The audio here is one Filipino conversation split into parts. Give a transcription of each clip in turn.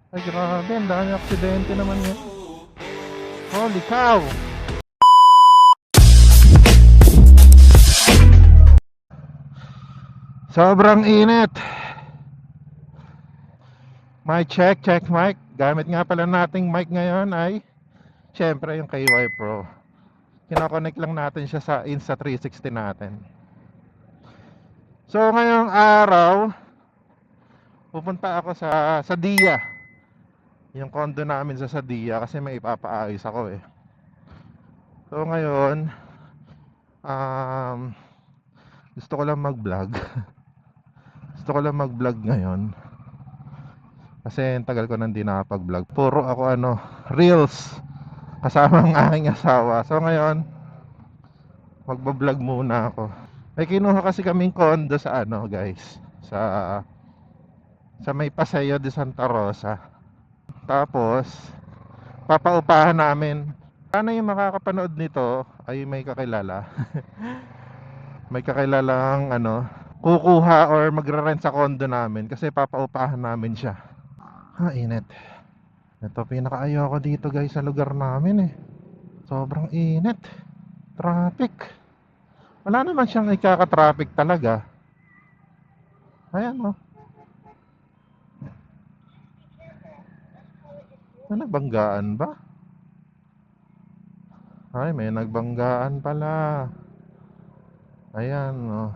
Ay grabe, ang dami aksidente naman yan. Holy cow! Sobrang init. Mic check, check mic. Gamit nga pala nating mic ngayon ay syempre yung KY Pro. Kinoconnect lang natin siya sa Insta360 natin. So ngayong araw, pupunta ako sa Dia. Yung condo namin sa Sadia kasi may ipapaayos ako eh. So ngayon, um, gusto ko lang mag-vlog. Gusto ko lang mag-vlog ngayon. Kasi ang tagal ko nang di nakapag-vlog. Puro ako reels kasama ang aking asawa. So ngayon, magba-vlog muna ako. May kinuha kasi kaming condo sa guys, sa may Paseo de Santa Rosa. Tapos papaupahan namin. Sana yung makakapanood nito ay may kakilala. May kakilalang kukuha or magre-rent sa condo namin kasi papaupahan namin siya. Ha, init. Ito pinaka-ayoko dito guys sa lugar namin eh. Sobrang init. Traffic. Wala naman siyang ikaka-traffic talaga. Ayan oh. May nagbanggaan ba? Ay, may nagbanggaan pala. Ayan oh.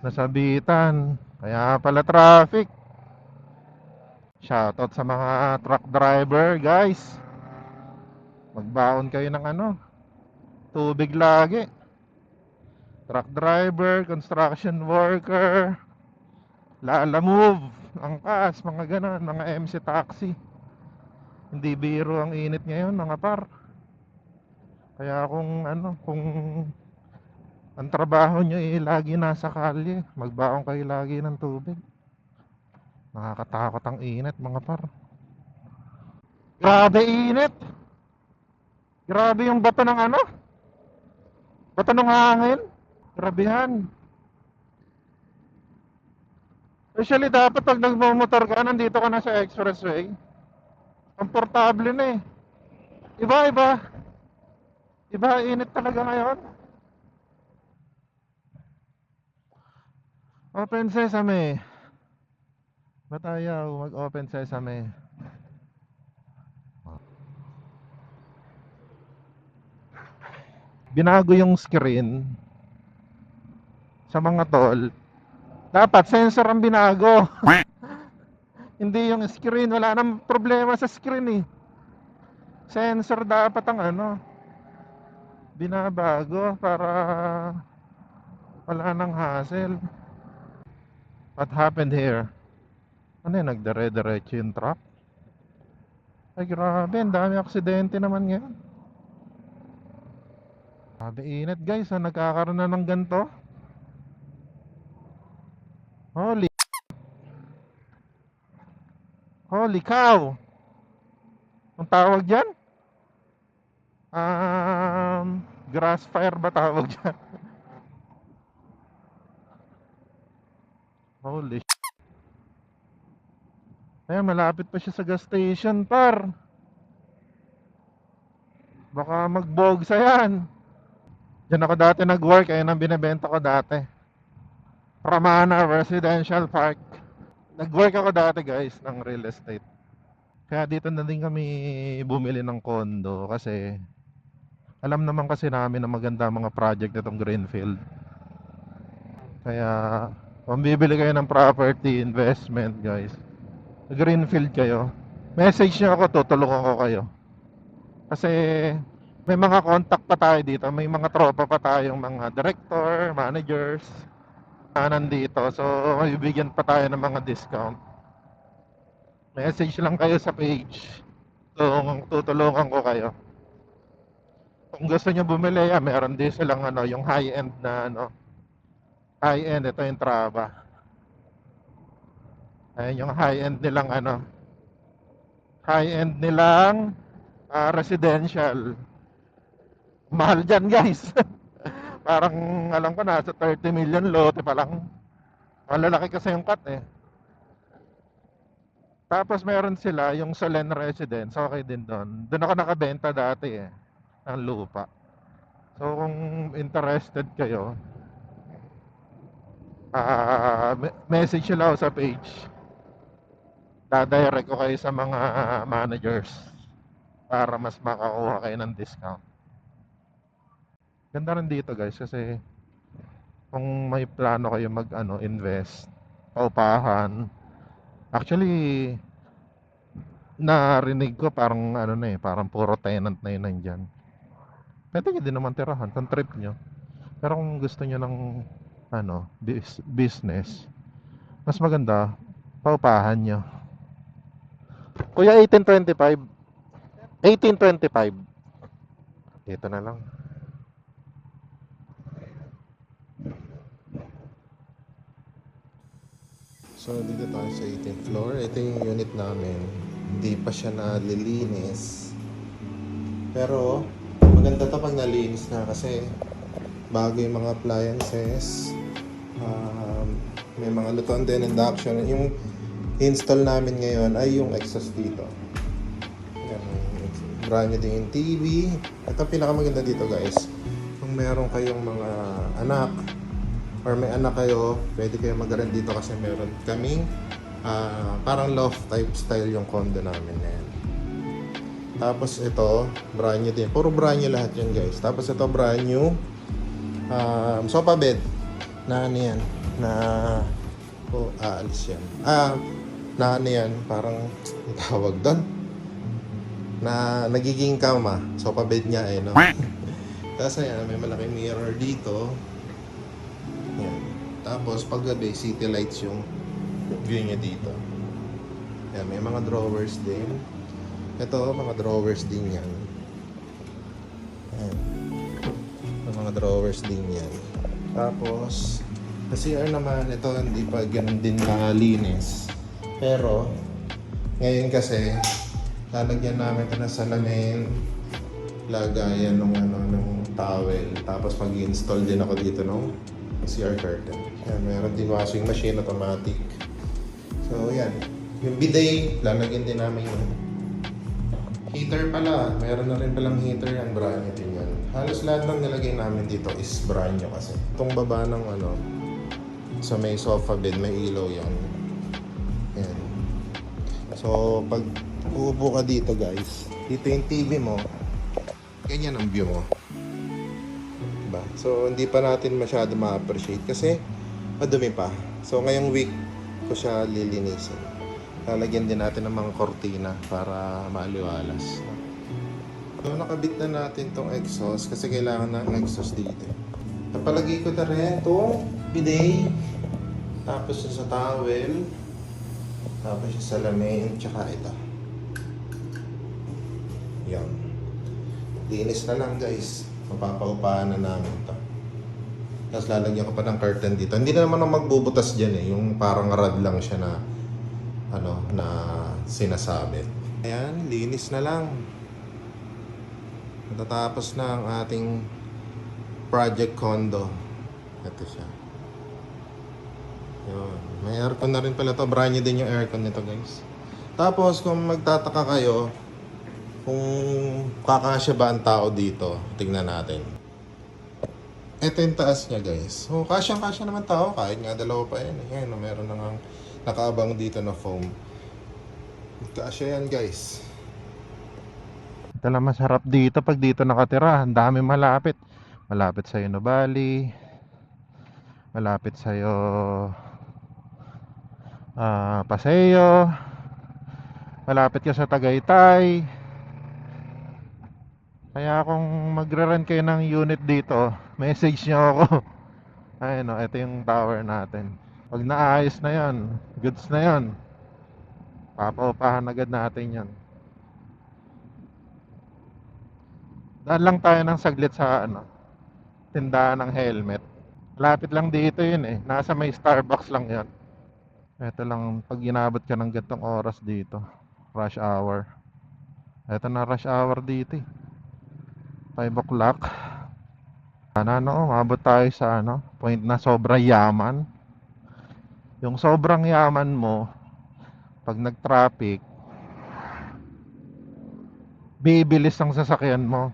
Nasabitan. Kaya pala traffic. Shoutout sa mga truck driver guys. Magbaon kayo ng tubig lagi. Truck driver, construction worker, Lala Move, Angkas, mga ganon, mga MC Taxi. Hindi biro ang init ngayon mga par. Kaya kung ang trabaho nyo lagi nasa kalye, magbaon kayo lagi ng tubig. Nakakatakot ang init mga par. Grabe init. Grabe yung bato ng bato ng hangin. Grabehan. Especially dapat pag nagmumotor ka, nandito ka na sa expressway. Komportable na eh. Iba. Iba init talaga ngayon. Open sesame. Ba't ayaw mag-open sesame? Binago yung screen sa mga tol. Dapat sensor ang binago. Hindi yung screen. Wala nang problema sa screen eh. Sensor dapat ang binabago para wala nang hassle. What happened here? Ano yun? Nagdire-diretso yung truck? Ay grabe, ang dami aksidente naman ngayon. Grabe init guys, nagkakaroon na ng ganito. Holy Holy cow! Ang tawag dyan? Grass fire ba tawag dyan? Holy Ayan, malapit pa siya sa gas station par. Baka magbogsa yan. Diyan ako dati nag-work, ayun ang binibenta ko dati. Ramana Residential Park. Nag-work ako dati guys ng real estate. Kaya dito na din kami bumili ng condo kasi alam naman kasi namin na maganda mga project itong Greenfield. Kaya kung bibili kayo ng property investment guys, Greenfield kayo, message nyo ako, tutulungan ko kayo. Kasi may mga contact pa tayo dito, may mga tropa pa tayong mga director, managers na nandito. So bibigyan pa tayo ng mga discount. Message lang kayo sa page. So tutulungan ko kayo. Kung gusto nyo bumili, meron din silang yung high-end na high-end, ito yung Trava. Ayan yung high-end nilang high-end nilang residential. Mahal dyan guys. Parang alam ko nasa 30 million lote pa lang. Malalaki kasi yung cut eh. Tapos meron sila yung Solen Residence, okay din doon. Doon ako nakabenta dati eh, ng lupa. So kung interested kayo, message nyo lang ako sa page. Dadirect ko kayo sa mga managers para mas makakuha kayo ng discount. Ganda rin dito guys kasi kung may plano kayo mag invest, paupahan. Actually, narinig ko parang parang puro tenant na yun nandyan. Pwede nyo din naman tirahan kung trip nyo. Pero kung gusto nyo ng business, mas maganda, paupahan nyo. Kuya, 1825. 1825. Dito na lang. So, dito tayo sa 18th floor. Ito yung unit namin. Hindi pa siya nalilinis. Pero, maganda to pag nalinis na kasi bago yung mga appliances. May mga lutuan din, induction. Yung install namin ngayon ay yung exhaust dito. Yan, brand new din yung TV. Ito pinakamaganda dito guys. Kung meron kayong mga anak or may anak kayo, pwede kayo mag-rent dito kasi meron kaming parang loft type style yung condo namin na yan. Tapos ito, brand new din. Puro brand new lahat yan guys. Tapos ito brand new sofa bed na ano yan, na aalis yan. Na ano yan, parang tawag doon. Na nagiging kama. Sofa bed niya eh, no? Tapos ayan, may malaking mirror dito. Yan. Tapos paggabi, city lights yung view niya dito. Yan, may mga drawers din. Ito, mga drawers din yan. Yan. May mga drawers din yan. Tapos, sa CR naman, ito hindi pa ganun din nalinis. Pero, ngayon kasi, lalagyan namin ito ng salamin, lagayan ng towel. Tapos mag-install din ako dito ng CR curtain. Yan, meron din washing machine automatic. So, yan. Yung bidet, lalagyan din namin yun. Heater pala, meron na rin palang heater yung brand new din yan. Halos lahat ng nilagay namin dito is brand new kasi. Itong baba ng sa may sofa bed, may ilaw yan. Yan. So, pag uupo ka dito guys, dito yung TV mo, ganyan ang view mo. Diba? So, hindi pa natin masyado ma-appreciate kasi madumi pa. So, ngayong week ko siya lilinisin. Lalagyan din natin ng mga kortina para maaliwalas. So, nakabit na natin tong exhaust kasi kailangan ng exhaust dito. Napalagay ko na rin itong bidet. Tapos sa towel. Tapos yung salamin. Tsaka ito. Yan. Linis na lang guys. Mapapaupahan na namin ito. Tapos lalagyan ko pa ng curtain dito. Hindi na naman magbubutas dyan eh. Yung parang rod lang siya na na sinasabit. Ayan, linis na lang. Natatapos na ang ating project condo. Ito siya. Yun. May aircon na rin pala to. Brand new din yung aircon nito guys. Tapos kung magtataka kayo kung kakasya ba ang tao dito, tingnan natin. Ito yung taas niya guys. So kasyang-kasya naman tao kahit nga dalawa pa yan. Ayan, meron na nga nakaabang dito na foam. Kasya yan guys. Ito lang masarap dito pag dito nakatira. Ang dami malapit. Malapit sa Nubali. Malapit sa'yo Paseo. Malapit ka sa Tagaytay. Kaya kung magre-rent kayo ng unit dito, message nyo ako. Ayun o, ito yung tower natin. Pag naayos na yan, goods na yan, papaupahan agad natin yan. Daan lang tayo ng saglit sa tindahan ng helmet. Lapit lang dito yun eh. Nasa may Starbucks lang yan. Ito lang pag inabot ka ng gantong oras dito. Rush hour. Ito na rush hour dito eh. 5 o'clock. Mabot tayo sa point na sobrang yaman. Yung sobrang yaman mo, pag nag-traffic, bibilis ang sasakyan mo.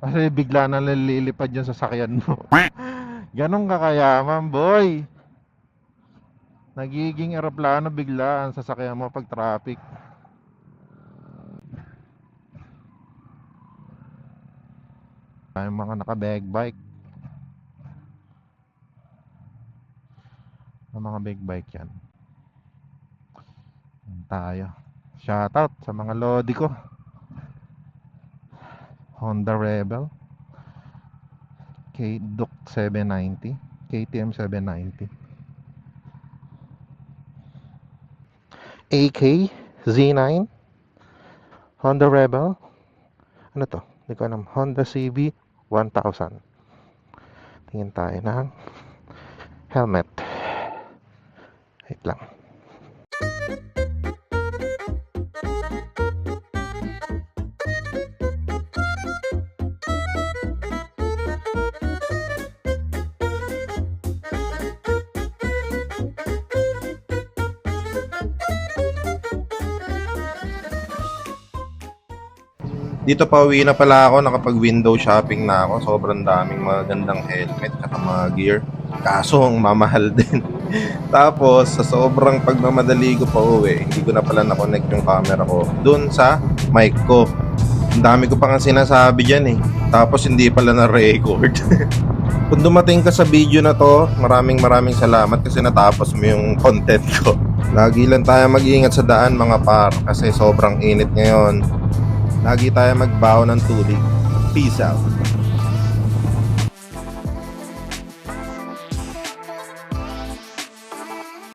Kasi bigla na lilipad yung sasakyan mo. Ganon ka kayaman, boy. Nagiging eroplano bigla ang sasakyan mo pag traffic. Ay, mga naka-big bike. Ang mga big bike yan. Yan tayo. Shoutout sa mga lodi ko. Honda Rebel. Duke 790. KTM 790. AK Z9. Honda Rebel. Ano to? Hindi ko alam. Honda CB 1000. Tingin tayo ng helmet. Wait lang. Dito pauwi na pala ako, nakapag window shopping na ako. Sobrang daming magandang helmet at mga gear. Kaso ang mamahal din. Tapos sa sobrang pagmamadali ko pa uwi, hindi ko na pala na-connect yung camera ko dun sa mic ko. Ang dami ko pa nga sinasabi dyan eh. Tapos hindi pala na-record. Kung dumating ka sa video na to, maraming salamat kasi natapos mo yung content ko. Lagi lang tayo mag-iingat sa daan mga par kasi sobrang init ngayon. Lagi tayo magbaon ng tubig. Peace out.